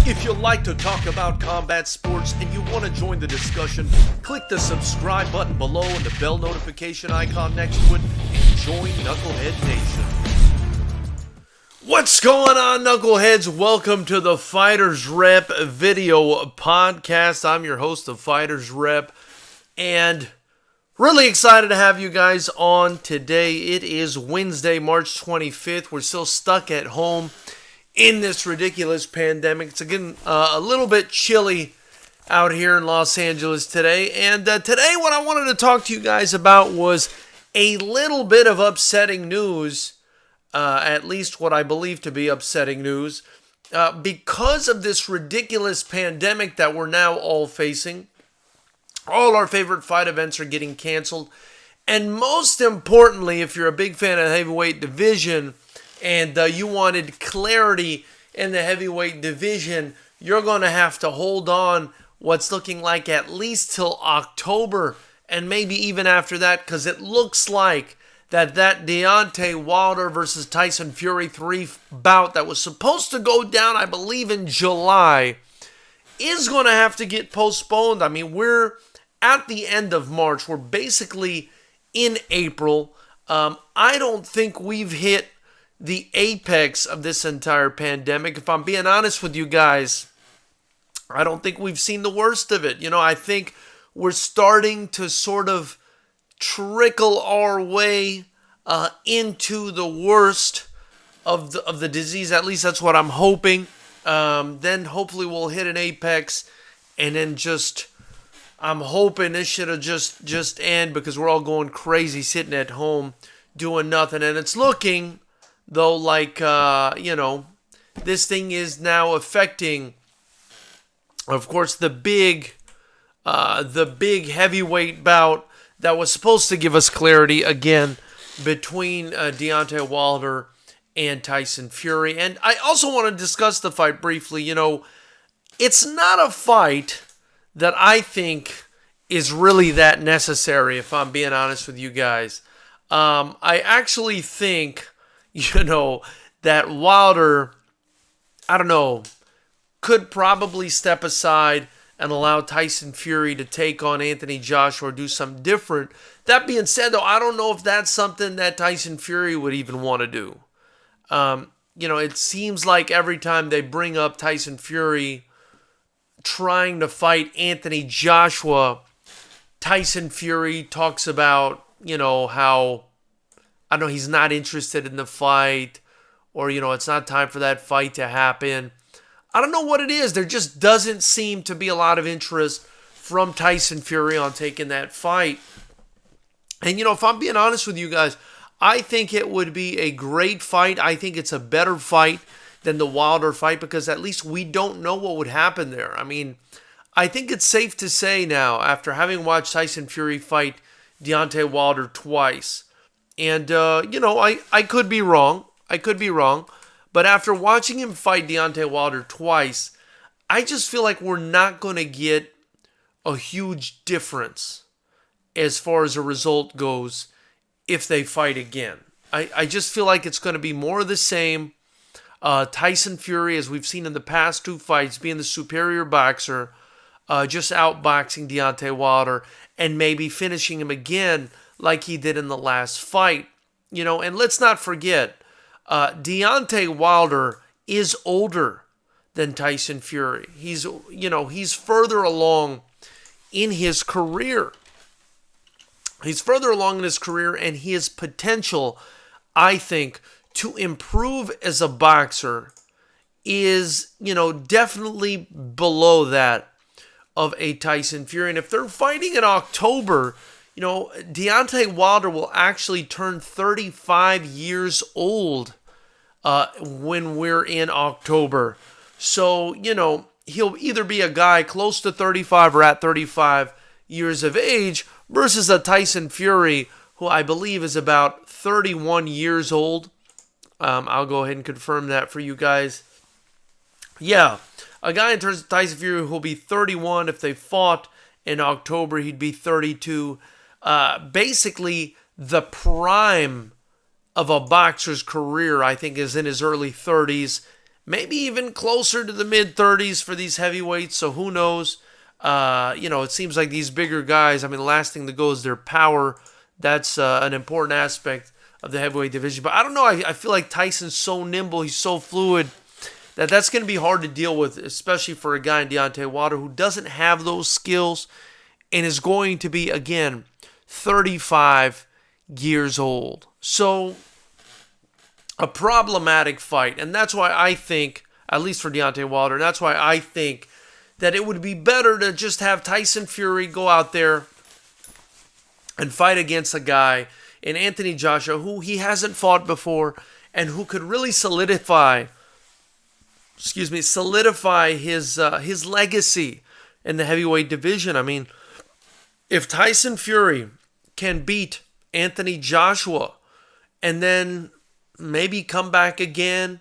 If you like to talk about combat sports and you want to join the discussion, click the subscribe button below and the bell notification icon next to it and join Knucklehead Nation. What's going on, Knuckleheads? Welcome to the FightersRep video podcast. I'm your host of FightersRep, and really excited to have you guys on today. It is Wednesday, March 25th. We're still stuck at home in this ridiculous pandemic. It's again a little bit chilly out here in Los Angeles today. And today what I wanted to talk to you guys about was a little bit of upsetting news, at least what I believe to be upsetting news, because of this ridiculous pandemic that we're now all facing. All our favorite fight events are getting canceled. And most importantly, if you're a big fan of the heavyweight division, and you wanted clarity in the heavyweight division, you're going to have to hold on what's looking like at least till October, and maybe even after that, because it looks like that Deontay Wilder versus Tyson Fury 3 bout that was supposed to go down, I believe, in July, is going to have to get postponed. I mean, we're at the end of March. We're basically in April. I don't think we've hit the apex of this entire pandemic. If I'm being honest with you guys, I don't think we've seen the worst of it. You know, I think we're starting to sort of trickle our way into the worst of the disease. At least that's what I'm hoping. Then hopefully we'll hit an apex, and then I'm hoping this should have just end, because we're all going crazy sitting at home doing nothing. And it's looking though like this thing is now affecting, of course, the big heavyweight bout that was supposed to give us clarity again between Deontay Wilder and Tyson Fury. And I also want to discuss the fight briefly. You know, it's not a fight that I think is really that necessary, if I'm being honest with you guys. I actually think, that Wilder, could probably step aside and allow Tyson Fury to take on Anthony Joshua or do something different. That being said, though, I don't know if that's something that Tyson Fury would even want to do. It seems like every time they bring up Tyson Fury trying to fight Anthony Joshua, Tyson Fury talks about, how he's not interested in the fight, or, it's not time for that fight to happen. I don't know what it is. There just doesn't seem to be a lot of interest from Tyson Fury on taking that fight. And, if I'm being honest with you guys, I think it would be a great fight. I think it's a better fight than the Wilder fight, because at least we don't know what would happen there. I mean, I think it's safe to say now, after having watched Tyson Fury fight Deontay Wilder twice, and, I could be wrong. But after watching him fight Deontay Wilder twice, I just feel like we're not going to get a huge difference as far as a result goes if they fight again. I just feel like it's going to be more of the same. Tyson Fury, as we've seen in the past two fights, being the superior boxer, just outboxing Deontay Wilder and maybe finishing him again like he did in the last fight. And let's not forget, Deontay Wilder is older than Tyson Fury. He's further along in his career. And his potential, I think, to improve as a boxer is, definitely below that of a Tyson Fury. And if they're fighting in October, Deontay Wilder will actually turn 35 years old when we're in October. So, he'll either be a guy close to 35 or at 35 years of age versus a Tyson Fury who I believe is about 31 years old. I'll go ahead and confirm that for you guys. Yeah, a guy in terms of Tyson Fury who will be 31. If they fought in October, he'd be 32. Basically, the prime of a boxer's career, I think, is in his early 30s. maybe even closer to the mid-30s for these heavyweights, so who knows? It seems like these bigger guys, the last thing that goes is their power. That's an important aspect of the heavyweight division. But I don't know, I feel like Tyson's so nimble, he's so fluid, that's going to be hard to deal with, especially for a guy in Deontay Wilder who doesn't have those skills and is going to be, again, 35 years old. So, a problematic fight. And that's why I think, at least for Deontay Wilder, that's why I think that it would be better to just have Tyson Fury go out there and fight against a guy in Anthony Joshua who he hasn't fought before and who could really solidify his legacy in the heavyweight division. If Tyson Fury can beat Anthony Joshua and then maybe come back again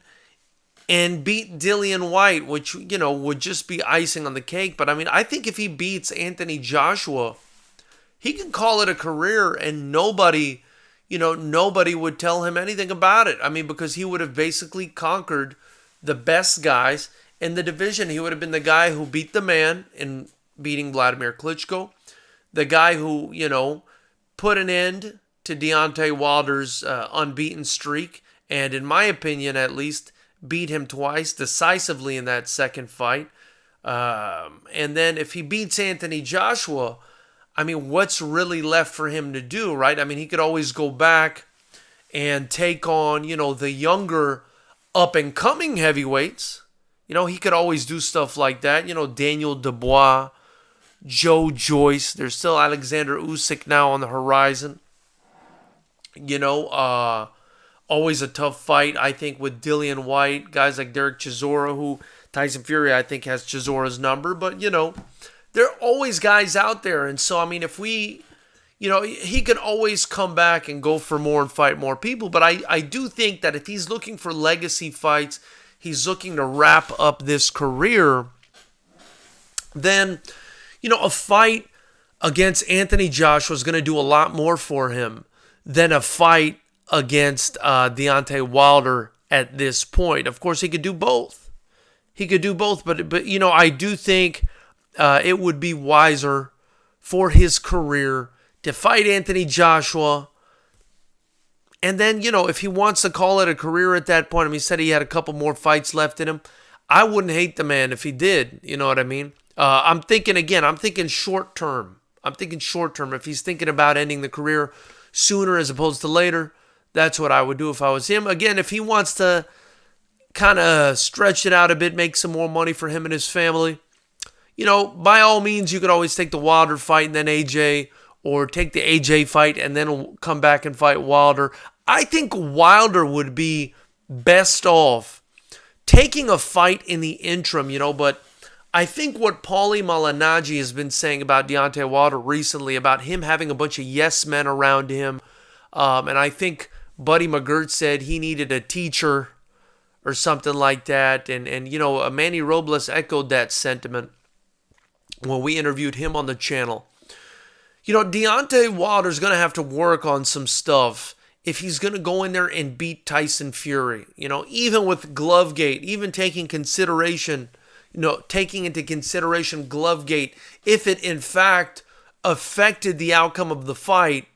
and beat Dillian White, which, would just be icing on the cake. But, I think if he beats Anthony Joshua, he can call it a career and nobody would tell him anything about it. Because he would have basically conquered the best guys in the division. He would have been the guy who beat the man in beating Vladimir Klitschko, the guy who, put an end to Deontay Wilder's unbeaten streak, and in my opinion at least, beat him twice decisively in that second fight. And then if he beats Anthony Joshua, what's really left for him to do, right? He could always go back and take on, the younger up-and-coming heavyweights. He could always do stuff like that. Daniel Dubois, Joe Joyce. There's still Alexander Usyk now on the horizon. Always a tough fight, I think, with Dillian White. Guys like Derek Chisora, who Tyson Fury, I think, has Chisora's number. But, there are always guys out there. And so, if we, he could always come back and go for more and fight more people. But I do think that if he's looking for legacy fights, he's looking to wrap up this career, then, a fight against Anthony Joshua is going to do a lot more for him than a fight against Deontay Wilder at this point. Of course, he could do both. But I do think it would be wiser for his career to fight Anthony Joshua. And then, if he wants to call it a career at that point, he said he had a couple more fights left in him. I wouldn't hate the man if he did. You know what I mean? I'm thinking short term. If he's thinking about ending the career sooner as opposed to later, that's what I would do if I was him. Again, if he wants to kind of stretch it out a bit, make some more money for him and his family, by all means, you could always take the Wilder fight and then AJ, or take the AJ fight and then come back and fight Wilder. I think Wilder would be best off taking a fight in the interim, but I think what Paulie Malignaggi has been saying about Deontay Wilder recently, about him having a bunch of yes men around him, and I think Buddy McGirt said he needed a teacher or something like that, and Manny Robles echoed that sentiment when we interviewed him on the channel. Deontay Wilder's going to have to work on some stuff if he's going to go in there and beat Tyson Fury. Even with Glovegate, even taking into consideration Glovegate, if it in fact affected the outcome of the fight,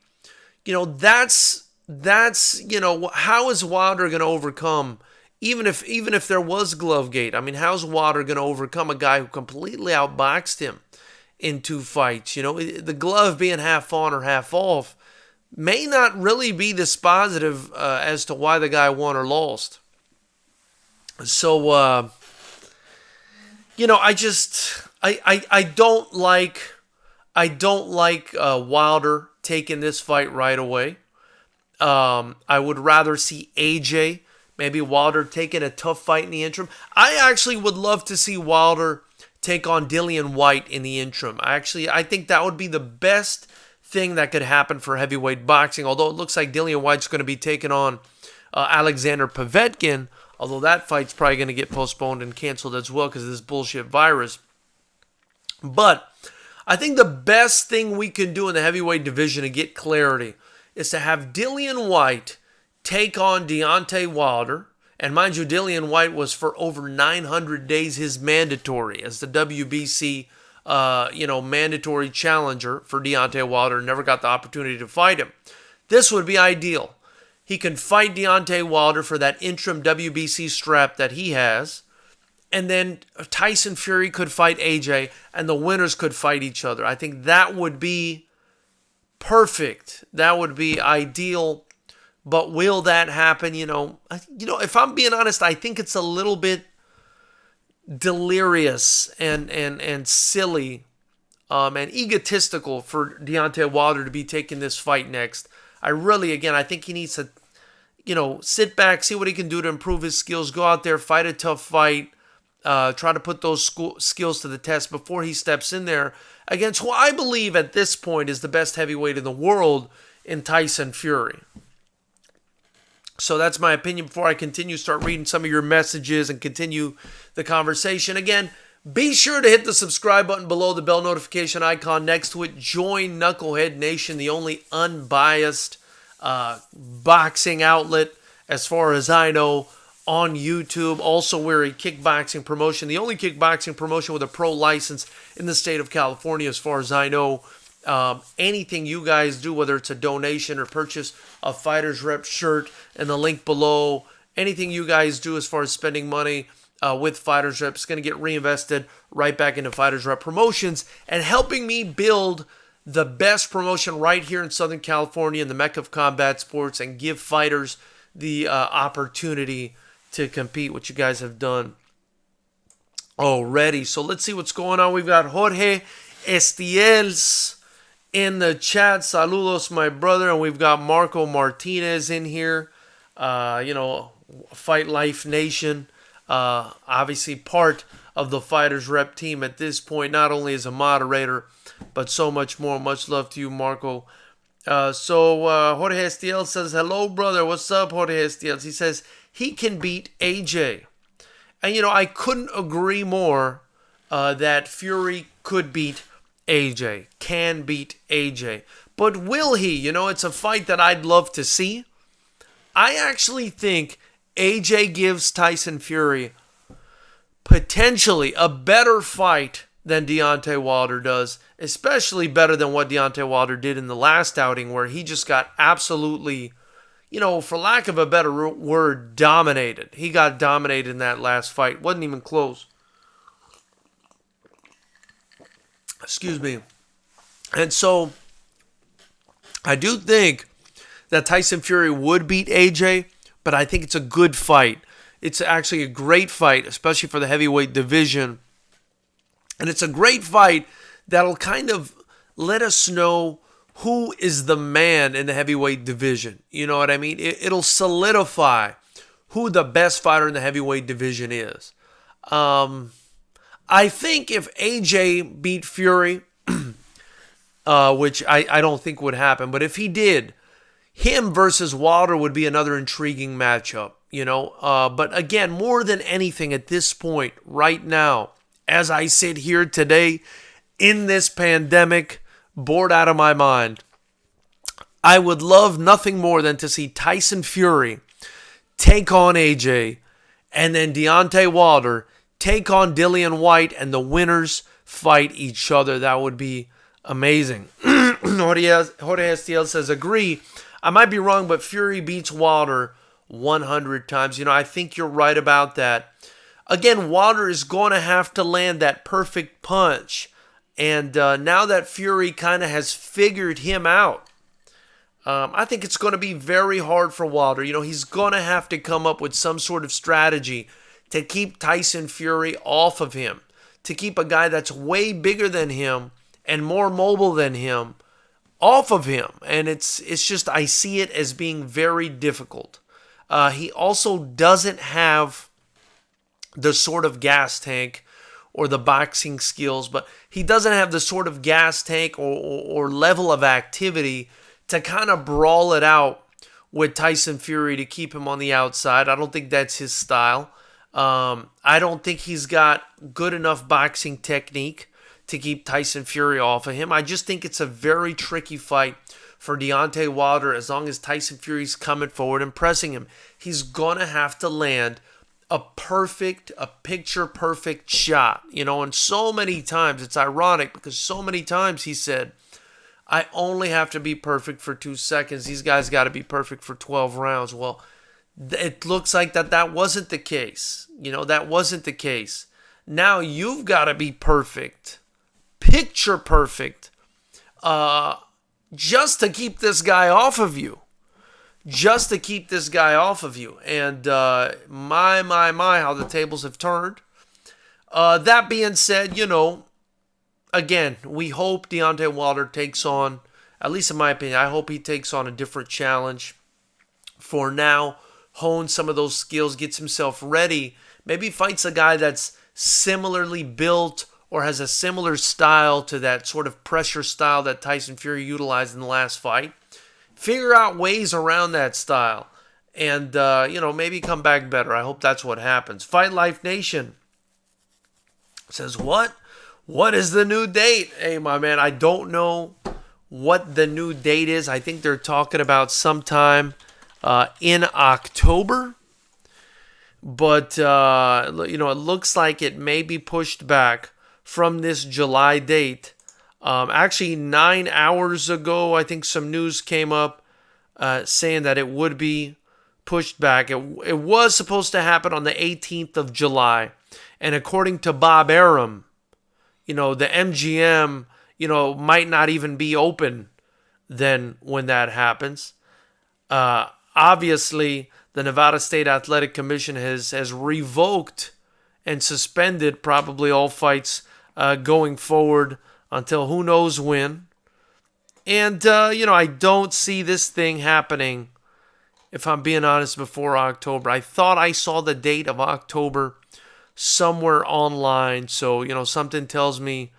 that's how is Wilder going to overcome, even if there was Glovegate? How's Wilder going to overcome a guy who completely outboxed him in two fights? The glove being half on or half off may not really be dispositive as to why the guy won or lost. So, I don't like Wilder taking this fight right away. I would rather see AJ, maybe Wilder taking a tough fight in the interim. I actually would love to see Wilder take on Dillian White in the interim. I think that would be the best thing that could happen for heavyweight boxing, although it looks like Dillian White's going to be taking on Alexander Povetkin, although that fight's probably going to get postponed and canceled as well because of this bullshit virus. But I think the best thing we can do in the heavyweight division to get clarity is to have Dillian White take on Deontay Wilder And mind you, Dillian White was for over 900 days his mandatory as the WBC, mandatory challenger for Deontay Wilder. Never got the opportunity to fight him. This would be ideal. He can fight Deontay Wilder for that interim WBC strap that he has. And then Tyson Fury could fight AJ, and the winners could fight each other. I think that would be perfect. That would be ideal. But will that happen? If I'm being honest, I think it's a little bit delirious and silly and egotistical for Deontay Wilder to be taking this fight next. I think he needs to, sit back, see what he can do to improve his skills, go out there, fight a tough fight, try to put those skills to the test before he steps in there against who I believe at this point is the best heavyweight in the world in Tyson Fury. So that's my opinion. Before I continue, start reading some of your messages and continue the conversation. Again, be sure to hit the subscribe button below, the bell notification icon next to it. Join Knucklehead Nation, the only unbiased boxing outlet, as far as I know, on YouTube. Also, we're a kickboxing promotion, the only kickboxing promotion with a pro license in the state of California, as far as I know. Anything you guys do, whether it's a donation or purchase a FightersRep shirt in the link below, anything you guys do as far as spending money with FightersRep is going to get reinvested right back into FightersRep promotions and helping me build the best promotion right here in Southern California in the Mecca of combat sports and give fighters the opportunity to compete, which you guys have done already. So let's see what's going on. We've got Jorge Estiels in the chat. Saludos, my brother. And we've got Marco Martinez in here. Fight Life Nation. Obviously part of the FightersRep team at this point, not only as a moderator, but so much more. Much love to you, Marco. Jorge Estiel says, hello, brother. What's up, Jorge Estiel? He says he can beat AJ. And, I couldn't agree more that Fury could beat AJ, can beat AJ. But will he? It's a fight that I'd love to see. I actually think AJ gives Tyson Fury potentially a better fight than Deontay Wilder does, especially better than what Deontay Wilder did in the last outing where he just got absolutely, for lack of a better word, dominated. He got dominated in that last fight. Wasn't even close. Excuse me. And so I do think that Tyson Fury would beat AJ, but I think it's a good fight. It's actually a great fight, especially for the heavyweight division. And it's a great fight that'll kind of let us know who is the man in the heavyweight division. You know what I mean? It'll solidify who the best fighter in the heavyweight division is. I think if AJ beat Fury, which I don't think would happen, but if he did, him versus Wilder would be another intriguing matchup, But again, more than anything at this point, right now, as I sit here today in this pandemic, bored out of my mind, I would love nothing more than to see Tyson Fury take on AJ and then Deontay Wilder take on Dillian White, and the winners fight each other. That would be amazing. Jorge Estiel says, agree. I might be wrong, but Fury beats Wilder 100 times. I think you're right about that. Again, Wilder is going to have to land that perfect punch. And now that Fury kind of has figured him out, I think it's going to be very hard for Wilder. He's going to have to come up with some sort of strategy to keep Tyson Fury off of him, to keep a guy that's way bigger than him and more mobile than him off of him. And it's just, I see it as being very difficult. He also doesn't have the sort of gas tank or the boxing skills, but he doesn't have the sort of gas tank or level of activity to kind of brawl it out with Tyson Fury to keep him on the outside. I don't think that's his style. I don't think he's got good enough boxing technique to keep Tyson Fury off of him. I just think it's a very tricky fight for Deontay Wilder, as long as Tyson Fury's coming forward and pressing him, he's going to have to land a picture perfect shot. And so many times, it's ironic because so many times he said, I only have to be perfect for 2 seconds. These guys got to be perfect for 12 rounds. Well, it looks like that wasn't the case. That wasn't the case. Now you've got to be perfect, picture perfect, just to keep this guy off of you. Just to keep this guy off of you. And my, how the tables have turned. That being said, again, we hope Deontay Wilder takes on, at least in my opinion, I hope he takes on a different challenge. For now, hone some of those skills, gets himself ready. Maybe fights a guy that's similarly built or has a similar style to that sort of pressure style that Tyson Fury utilized in the last fight. Figure out ways around that style and, maybe come back better. I hope that's what happens. Fight Life Nation says, what? What is the new date? Hey, my man, I don't know what the new date is. I think they're talking about sometime in October. But, it looks like it may be pushed back from this July date. Actually, 9 hours ago, I think some news came up saying that it would be pushed back. It was supposed to happen on the 18th of July. And according to Bob Arum, the MGM, might not even be open then when that happens. Obviously, the Nevada State Athletic Commission has revoked and suspended probably all fights going forward until who knows when. And, I don't see this thing happening, if I'm being honest, before October. I thought I saw the date of October somewhere online. So, something tells me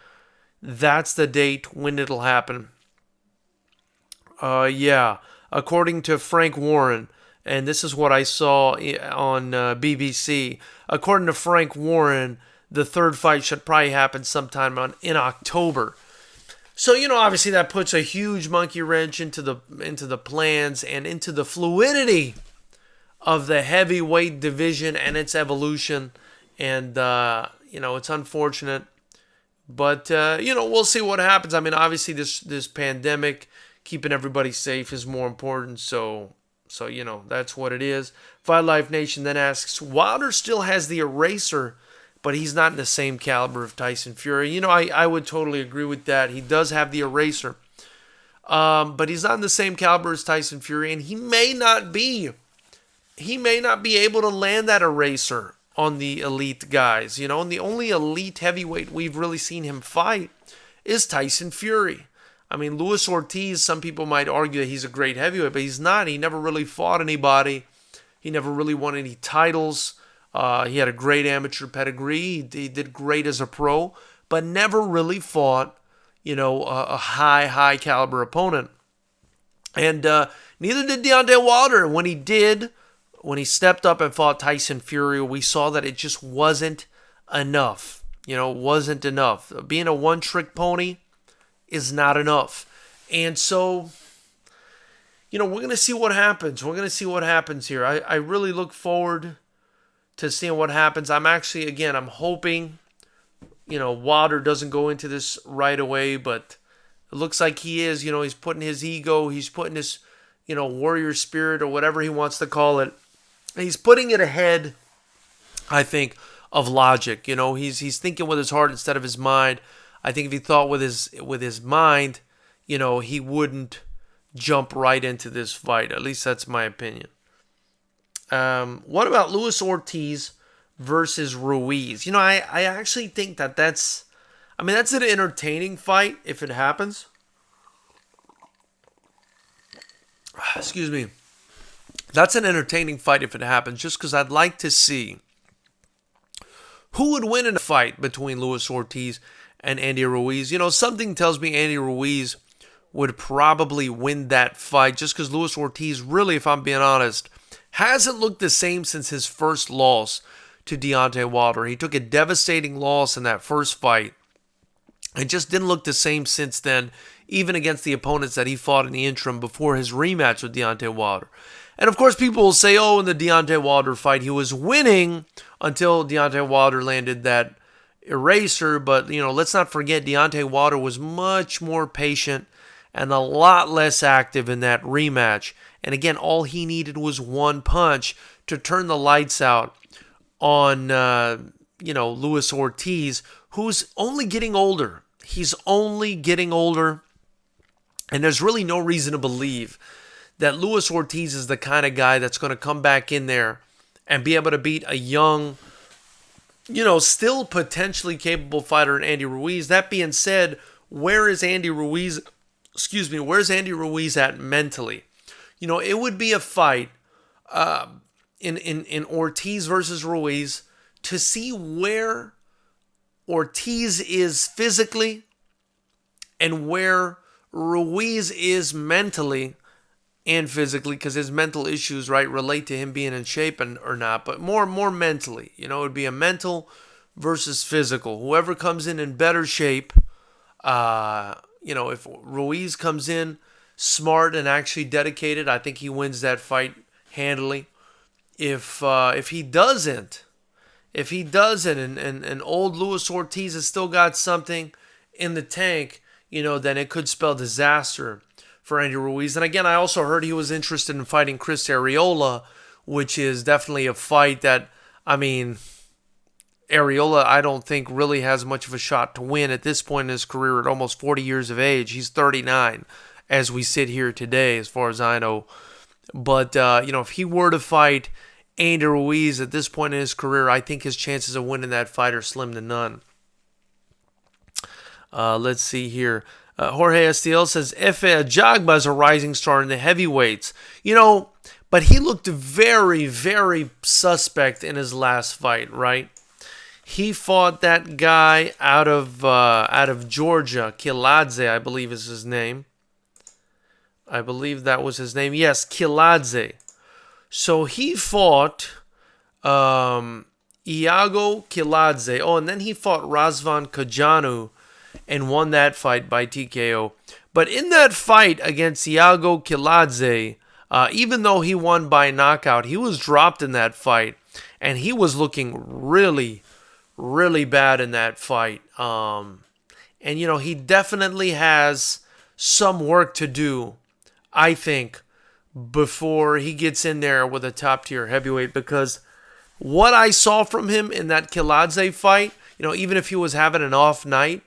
that's the date when it'll happen. According to Frank Warren, and this is what I saw on BBC. According to Frank Warren, the third fight should probably happen sometime in October. So, obviously that puts a huge monkey wrench into the plans and into the fluidity of the heavyweight division and its evolution. And, it's unfortunate. But, we'll see what happens. I mean, obviously this pandemic, keeping everybody safe is more important. So, that's what it is. Fight Life Nation then asks, Wilder still has the eraser, but he's not in the same caliber of Tyson Fury. I would totally agree with that. He does have the eraser. But he's not in the same caliber as Tyson Fury, and he may not be able to land that eraser on the elite guys, and the only elite heavyweight we've really seen him fight is Tyson Fury. I mean, Luis Ortiz, some people might argue that he's a great heavyweight, but he's not. He never really fought anybody. He never really won any titles. He had a great amateur pedigree. He did great as a pro, but never really fought, a high caliber opponent. And neither did Deontay Wilder. When he stepped up and fought Tyson Fury, we saw that it just wasn't enough. Wasn't enough. Being a one-trick pony is not enough. And so, we're going to see what happens. We're going to see what happens here. I really look forward to seeing what happens. I'm hoping, Wilder doesn't go into this right away, but it looks like he is. He's putting his ego, he's putting his, warrior spirit or whatever he wants to call it. He's putting it ahead, I think, of logic. He's thinking with his heart instead of his mind. I think if he thought with his mind, he wouldn't jump right into this fight. At least that's my opinion. What about Luis Ortiz versus Ruiz? I actually think that's an entertaining fight if it happens. Excuse me. That's an entertaining fight if it happens, just because I'd like to see who would win in a fight between Luis Ortiz and Andy Ruiz. Something tells me Andy Ruiz would probably win that fight, just because Luis Ortiz, really, if I'm being honest, hasn't looked the same since his first loss to Deontay Wilder. He took a devastating loss in that first fight, It just didn't look the same since then, even against the opponents that he fought in the interim before his rematch with Deontay Wilder. And of course, people will say, oh, in the Deontay Wilder fight, he was winning until Deontay Wilder landed that eraser. But, let's not forget Deontay Wilder was much more patient and a lot less active in that rematch. And again, all he needed was one punch to turn the lights out on, Luis Ortiz, who's only getting older. He's only getting older. And there's really no reason to believe that Luis Ortiz is the kind of guy that's going to come back in there and be able to beat a young, still potentially capable fighter in Andy Ruiz. That being said, where's Andy Ruiz at mentally? It would be a fight in Ortiz versus Ruiz to see where Ortiz is physically and where Ruiz is mentally and physically, because his mental issues, right, relate to him being in shape or not, but more mentally. It would be a mental versus physical. Whoever comes in better shape, if Ruiz comes in smart and actually dedicated, I think he wins that fight handily. If he doesn't, and old Luis Ortiz has still got something in the tank, then it could spell disaster for Andy Ruiz. And again, I also heard he was interested in fighting Chris Arreola, which is definitely a fight that, Arreola, I don't think really has much of a shot to win at this point in his career at almost 40 years of age. He's 39 as we sit here today, as far as I know. But, if he were to fight Andy Ruiz at this point in his career, I think his chances of winning that fight are slim to none. Let's see here. Jorge Estiel says, Efe Ajagba is a rising star in the heavyweights. But he looked very, very suspect in his last fight, right? He fought that guy out of Georgia, Kiladze, I believe is his name. I believe that was his name. Yes, Kiladze. So he fought Iago Kiladze. Oh, and then he fought Razvan Kajanu and won that fight by TKO. But in that fight against Iago Kiladze, even though he won by knockout, he was dropped in that fight. And he was looking really, really bad in that fight. And, he definitely has some work to do, I think, before he gets in there with a top-tier heavyweight. Because what I saw from him in that Kiladze fight, even if he was having an off night,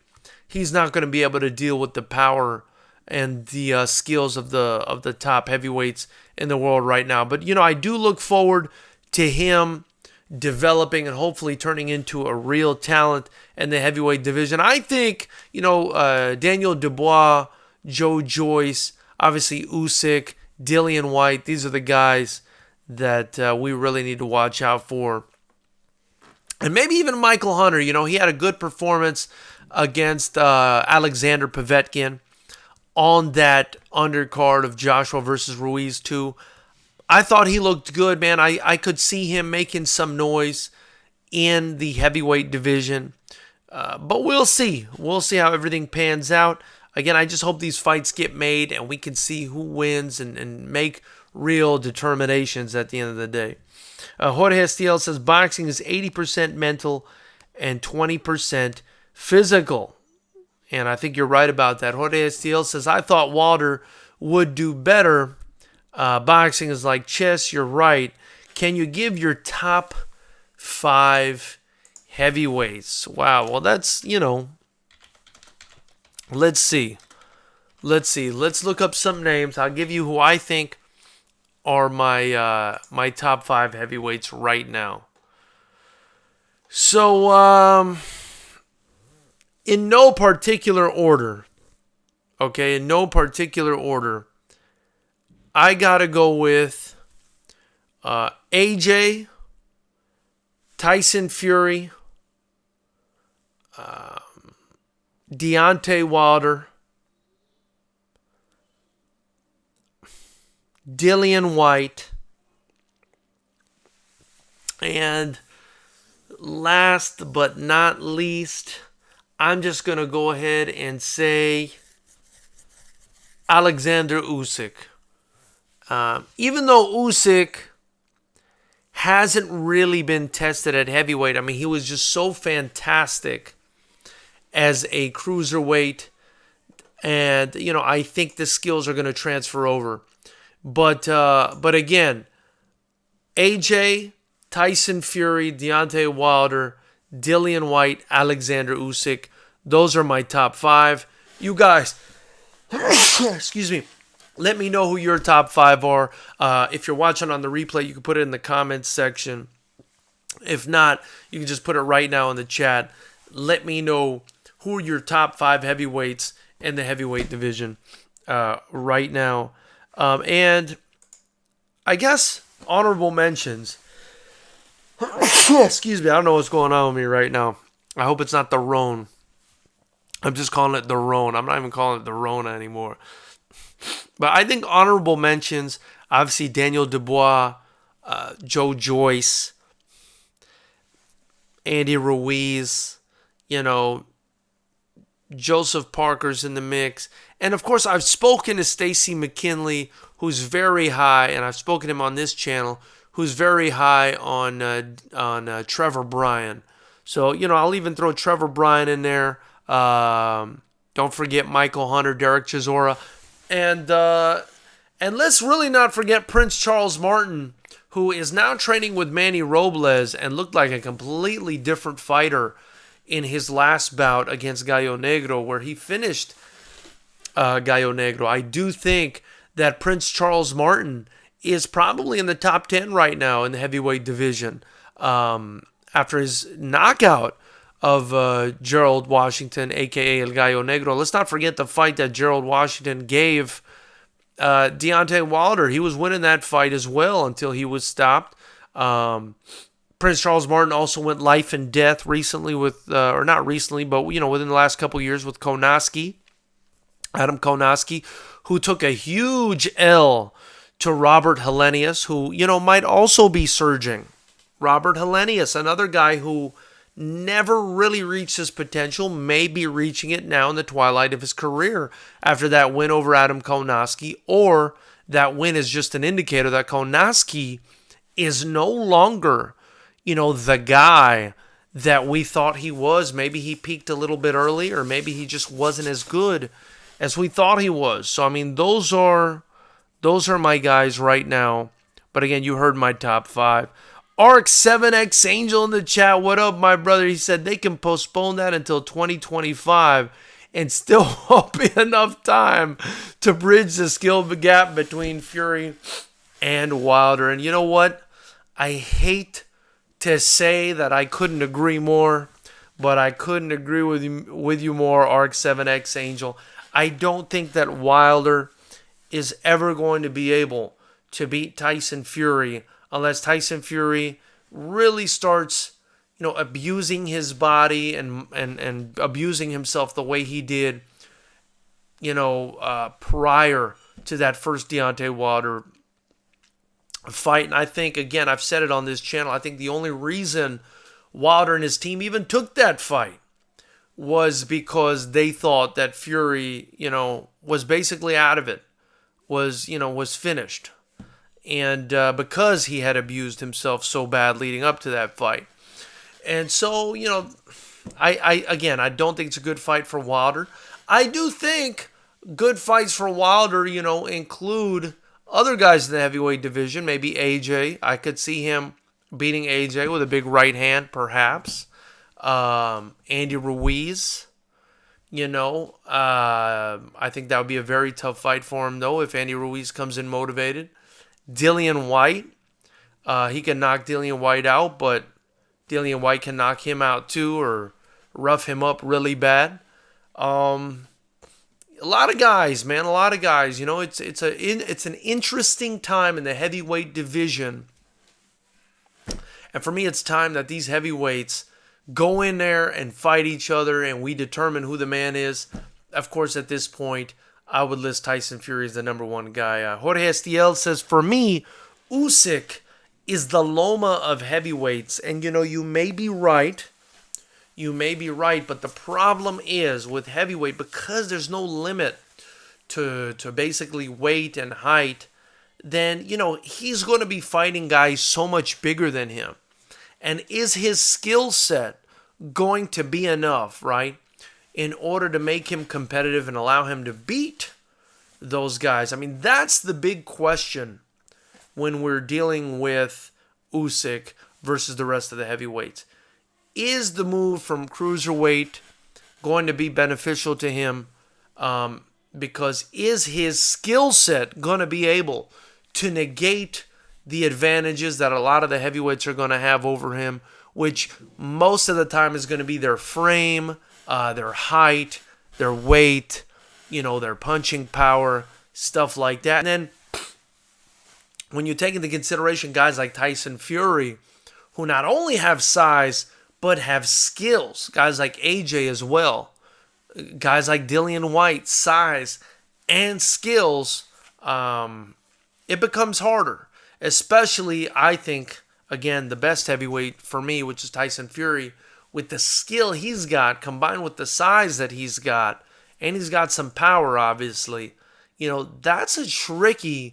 he's not going to be able to deal with the power and the skills of the top heavyweights in the world right now. But, I do look forward to him developing and hopefully turning into a real talent in the heavyweight division. I think, Daniel Dubois, Joe Joyce, obviously Usyk, Dillian White, these are the guys that we really need to watch out for. And maybe even Michael Hunter. He had a good performance against Alexander Povetkin on that undercard of Joshua versus Ruiz 2. I thought he looked good, man. I could see him making some noise in the heavyweight division. But we'll see. We'll see how everything pans out. Again, I just hope these fights get made and we can see who wins and make real determinations at the end of the day. Jorge Estiel says boxing is 80% mental and 20% physical. And I think you're right about that. Jorge Estiel says, I thought Wilder would do better. Boxing is like chess. You're right. Can you give your top 5 heavyweights? Wow. Well, that's, let's see. Let's look up some names. I'll give you who I think are my top 5 heavyweights right now. So, in no particular order, I gotta go with AJ, Tyson Fury, Deontay Wilder, Dillian White, and last but not least, I'm just going to go ahead and say Alexander Usyk. Even though Usyk hasn't really been tested at heavyweight, I mean, he was just so fantastic as a cruiserweight. And, I think the skills are going to transfer over. But again, AJ, Tyson Fury, Deontay Wilder, Dillian White, Alexander Usyk. Those are my top 5. You guys, excuse me, let me know who your top 5 are. If you're watching on the replay, you can put it in the comments section. If not, you can just put it right now in the chat. Let me know who are your top 5 heavyweights in the heavyweight division right now. And I guess honorable mentions. Excuse me, I don't know what's going on with me right now. I hope it's not the Rhone. I'm just calling it the Rhone. I'm not even calling it the Rona anymore. But I think honorable mentions, obviously Daniel Dubois, Joe Joyce, Andy Ruiz, Joseph Parker's in the mix. And of course, I've spoken to Stacey McKinley, who's very high, and I've spoken to him on this channel, who's very high on Trevor Bryan. So, I'll even throw Trevor Bryan in there. Don't forget Michael Hunter, Derek Chisora. And let's really not forget Prince Charles Martin, who is now training with Manny Robles and looked like a completely different fighter in his last bout against Gallo Negro, where he finished Gallo Negro. I do think that Prince Charles Martin is probably in the top 10 right now in the heavyweight division after his knockout of Gerald Washington, a.k.a. El Gallo Negro. Let's not forget the fight that Gerald Washington gave Deontay Wilder. He was winning that fight as well until he was stopped. Prince Charles Martin also went life and death recently with, or not recently, but within the last couple years with Adam Kownacki, who took a huge L to Robert Helenius, who might also be surging. Robert Helenius, another guy who never really reached his potential, may be reaching it now in the twilight of his career after that win over Adam Kownacki, or that win is just an indicator that Kownacki is no longer the guy that we thought he was. Maybe he peaked a little bit early, or maybe he just wasn't as good as we thought he was. So, I mean, those are my guys right now. But again, you heard my top 5. Arc7X Angel in the chat. What up, my brother? He said they can postpone that until 2025 and still won't be enough time to bridge the skill gap between Fury and Wilder. And you know what? I hate to say that I couldn't agree more, but I couldn't agree with you more, Arc7X Angel. I don't think that Wilder is ever going to be able to beat Tyson Fury unless Tyson Fury really starts, abusing his body and abusing himself the way he did, prior to that first Deontay Wilder fight. And I think, again, I've said it on this channel, I think the only reason Wilder and his team even took that fight was because they thought that Fury, was basically out of it, was finished. And because he had abused himself so bad leading up to that fight. And so, I don't think it's a good fight for Wilder. I do think good fights for Wilder, include other guys in the heavyweight division, maybe AJ. I could see him beating AJ with a big right hand, perhaps. Andy Ruiz, I think that would be a very tough fight for him, though, if Andy Ruiz comes in motivated. Dillian White, he can knock Dillian White out, but Dillian White can knock him out too, or rough him up really bad. A lot of guys, man, a lot of guys. It's an interesting time in the heavyweight division. And for me, it's time that these heavyweights go in there and fight each other, and we determine who the man is. Of course, at this point, I would list Tyson Fury as the number one guy. Jorge Estiel says, for me, Usyk is the Loma of heavyweights. And, you may be right. you may be right, but the problem is with heavyweight, because there's no limit to basically weight and height, then, he's going to be fighting guys so much bigger than him. And is his skill set going to be enough, right, in order to make him competitive and allow him to beat those guys? I mean, that's the big question when we're dealing with Usyk versus the rest of the heavyweights. Is the move from cruiserweight going to be beneficial to him? Because is his skill set going to be able to negate the advantages that a lot of the heavyweights are going to have over him, which most of the time is going to be their frame, their height, their weight, their punching power, stuff like that. And then when you take into consideration guys like Tyson Fury, who not only have size, but have skills, guys like AJ as well, guys like Dillian White, size and skills, it becomes harder. Especially, I think, again, the best heavyweight for me, which is Tyson Fury, with the skill he's got, combined with the size that he's got, and he's got some power, obviously. That's a tricky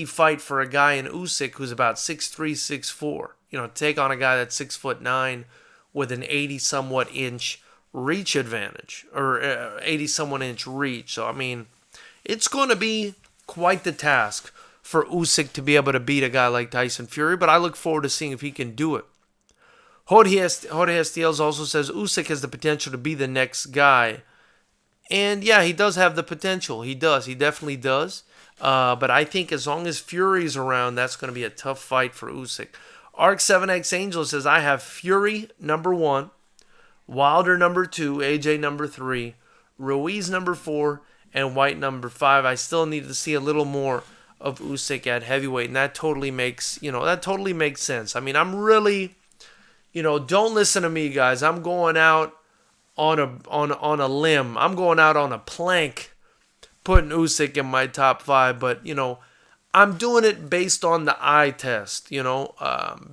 fight for a guy in Usyk who's about 6'3", 6'4". Take on a guy that's 6'9" with an 80-somewhat inch reach advantage, or 80-somewhat inch reach. So, I mean, it's going to be quite the task for Usyk to be able to beat a guy like Tyson Fury, but I look forward to seeing if he can do it. Jorge Estiels also says Usyk has the potential to be the next guy. And yeah, he does have the potential. He does. He definitely does. But I think as long as Fury's around, that's going to be a tough fight for Usyk. Arc7X Angel says, I have Fury number 1, Wilder number 2, AJ number 3, Ruiz number 4, and White number 5. I still need to see a little more of Usyk at heavyweight, and that totally makes sense. I mean, I'm really, don't listen to me, guys. I'm going out on a limb. I'm going out on a plank, putting Usyk in my top 5. But I'm doing it based on the eye test.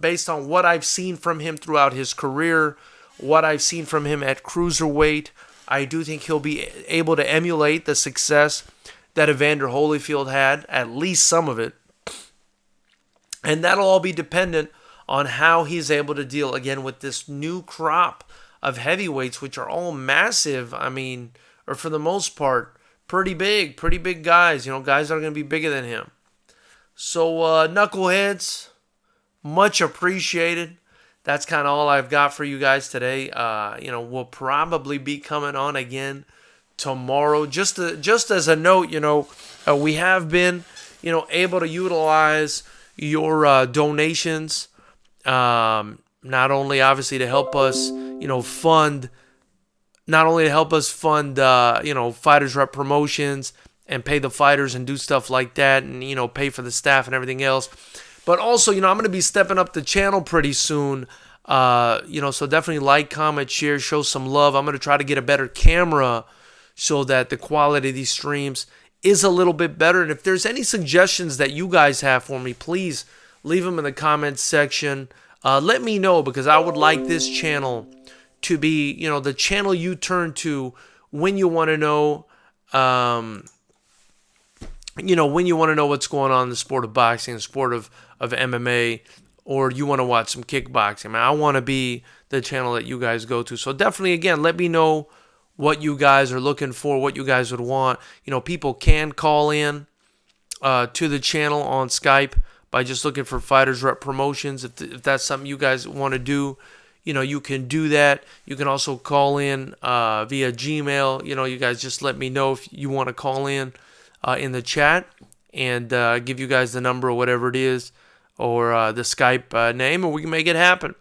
Based on what I've seen from him throughout his career, what I've seen from him at cruiserweight. I do think he'll be able to emulate the success that Evander Holyfield had, at least some of it. And that'll all be dependent on how he's able to deal, again, with this new crop of heavyweights, which are all massive. I mean, or for the most part, pretty big guys. Guys that are going to be bigger than him. So, knuckleheads, much appreciated. That's kind of all I've got for you guys today. We'll probably be coming on again tomorrow. Just as a note, we have been, able to utilize your donations, not only obviously to help us, fund FightersRep promotions and pay the fighters and do stuff like that, and pay for the staff and everything else, but also, I'm going to be stepping up the channel pretty soon. So definitely like, comment, share, show some love. I'm going to try to get a better camera so that the quality of these streams is a little bit better. And if there's any suggestions that you guys have for me, please leave them in the comments section. Let me know, because I would like this channel to be, the channel you turn to when you want to know, when you want to know what's going on in the sport of boxing, the sport of MMA, or you want to watch some kickboxing. I want to be the channel that you guys go to. So definitely, again, let me know what you guys are looking for, what you guys would want. People can call in to the channel on Skype by just looking for FightersRep Promotions. If that's something you guys want to do, you can do that. You can also call in via Gmail. You guys just let me know if you want to call in the chat, and give you guys the number or whatever it is, or the Skype name, and we can make it happen.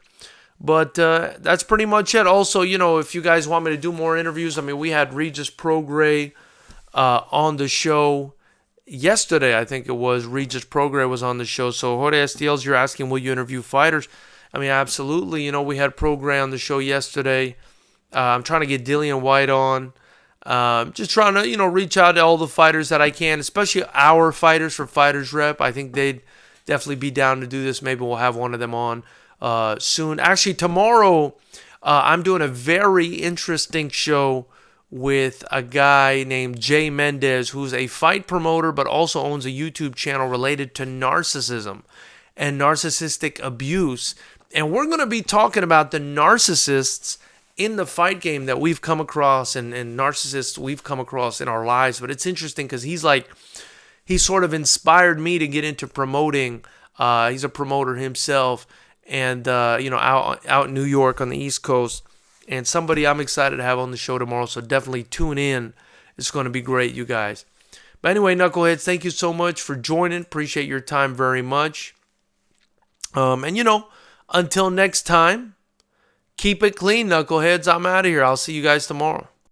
But that's pretty much it. Also, if you guys want me to do more interviews, we had Regis Prograis on the show yesterday. I think it was Regis Prograis was on the show. So Jorge Estiels, you're asking, will you interview fighters? Absolutely. We had Prograis on the show yesterday. I'm trying to get Dillian White on. Just trying to, reach out to all the fighters that I can, especially our fighters for FightersRep. I think they'd definitely be down to do this. Maybe we'll have one of them on soon. Actually, tomorrow, I'm doing a very interesting show with a guy named Jay Mendez, who's a fight promoter but also owns a YouTube channel related to narcissism and narcissistic abuse. And we're going to be talking about the narcissists in the fight game that we've come across and narcissists we've come across in our lives. But it's interesting because he sort of inspired me to get into promoting. He's a promoter himself, and out in New York on the East Coast, and somebody I'm excited to have on the show tomorrow. So definitely tune in. It's going to be great, you guys. But anyway, knuckleheads, thank you so much for joining. Appreciate your time very much. Until next time, keep it clean, knuckleheads. I'm out of here. I'll see you guys tomorrow.